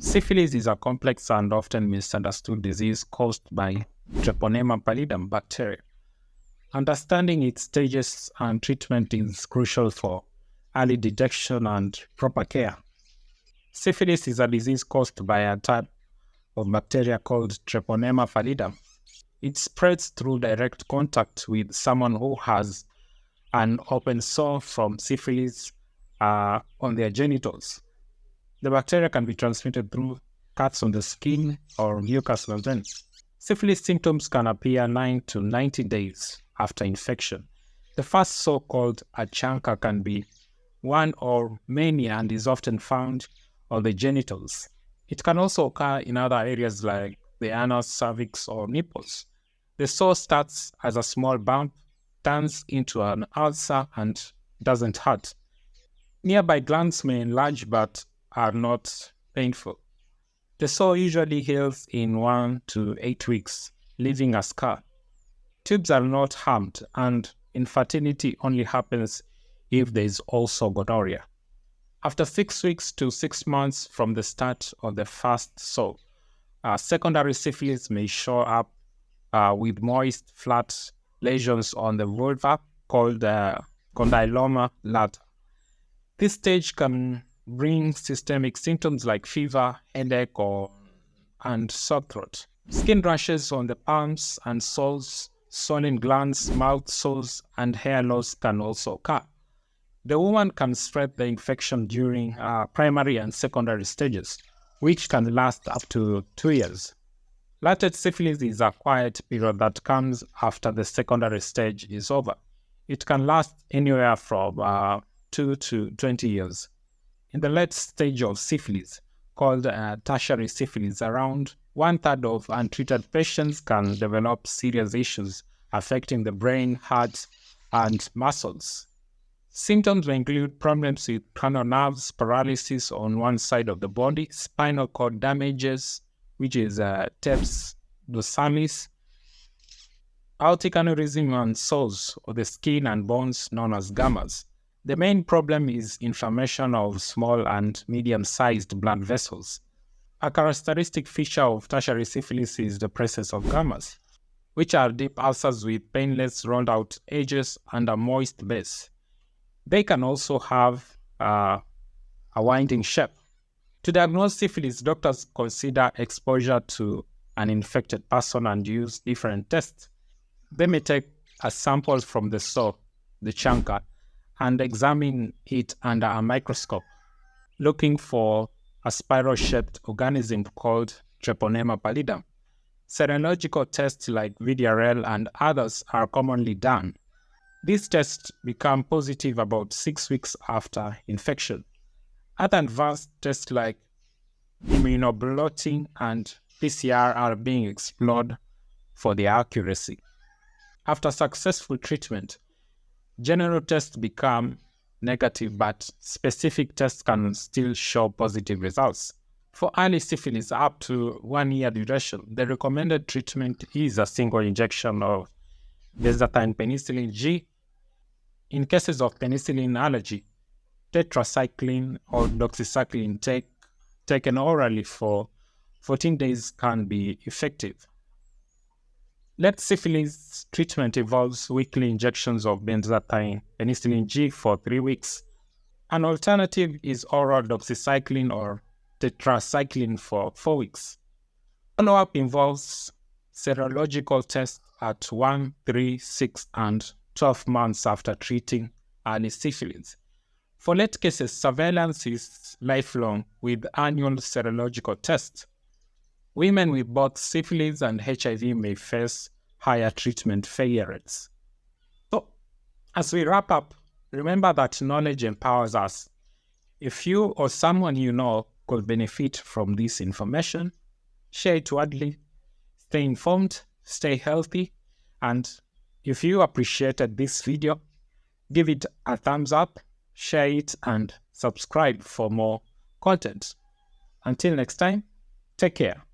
Syphilis is a complex and often misunderstood disease caused by Treponema pallidum bacteria. Understanding its stages and treatment is crucial for early detection and proper care. Syphilis is a disease caused by a type of bacteria called Treponema pallidum. It spreads through direct contact with someone who has an open sore from syphilis on their genitals. The bacteria can be transmitted through cuts on the skin or mucous membranes. Syphilis symptoms can appear 9 to 90 days after infection. The first sore, called a chancre, can be one or many and is often found on the genitals. It can also occur in other areas like the anus, cervix, or nipples. The sore starts as a small bump, turns into an ulcer, and doesn't hurt. Nearby glands may enlarge but are not painful. The sore usually heals in 1 to 8 weeks, leaving a scar. Tubes are not harmed, and infertility only happens if there is also gonorrhea. After 6 weeks to 6 months from the start of the first sore, secondary syphilis may show up with moist, flat lesions on the vulva called condyloma lata. This stage can bring systemic symptoms like fever, headache, and sore throat. Skin rashes on the palms and soles, swollen glands, mouth sores, and hair loss can also occur. The woman can spread the infection during primary and secondary stages, which can last up to 2 years. Latent syphilis is a quiet period that comes after the secondary stage is over. It can last anywhere from 2 to 20 years. In the late stage of syphilis, called tertiary syphilis, around 1/3 of untreated patients can develop serious issues affecting the brain, heart, and muscles. Symptoms may include problems with cranial nerves, paralysis on one side of the body, spinal cord damages, which is TEPS dorsalis, aortic aneurysm, and sores of the skin and bones known as gammas. The main problem is inflammation of small and medium-sized blood vessels. A characteristic feature of tertiary syphilis is the presence of gammas, which are deep ulcers with painless rolled-out edges and a moist base. They can also have a winding shape. To diagnose syphilis, doctors consider exposure to an infected person and use different tests. They may take a sample from the sore, the chancre, and examine it under a microscope, looking for a spiral-shaped organism called Treponema pallidum. Serological tests like VDRL and others are commonly done. These tests become positive about 6 weeks after infection. Other advanced tests like immunoblotting and PCR are being explored for their accuracy. After successful treatment, general tests become negative, but specific tests can still show positive results. For early syphilis up to 1 year duration, the recommended treatment is a single injection of benzathine penicillin G. In cases of penicillin allergy, tetracycline or doxycycline taken orally for 14 days can be effective. Late syphilis treatment involves weekly injections of benzathine penicillin G for 3 weeks. An alternative is oral doxycycline or tetracycline for 4 weeks. Follow-up involves serological tests at 1, 3, 6, and 12 months after treating early syphilis. For late cases, surveillance is lifelong with annual serological tests. Women with both syphilis and HIV may face higher treatment failure rates. So, as we wrap up, remember that knowledge empowers us. If you or someone you know could benefit from this information, share it widely, stay informed, stay healthy, and if you appreciated this video, give it a thumbs up, share it, and subscribe for more content. Until next time, take care.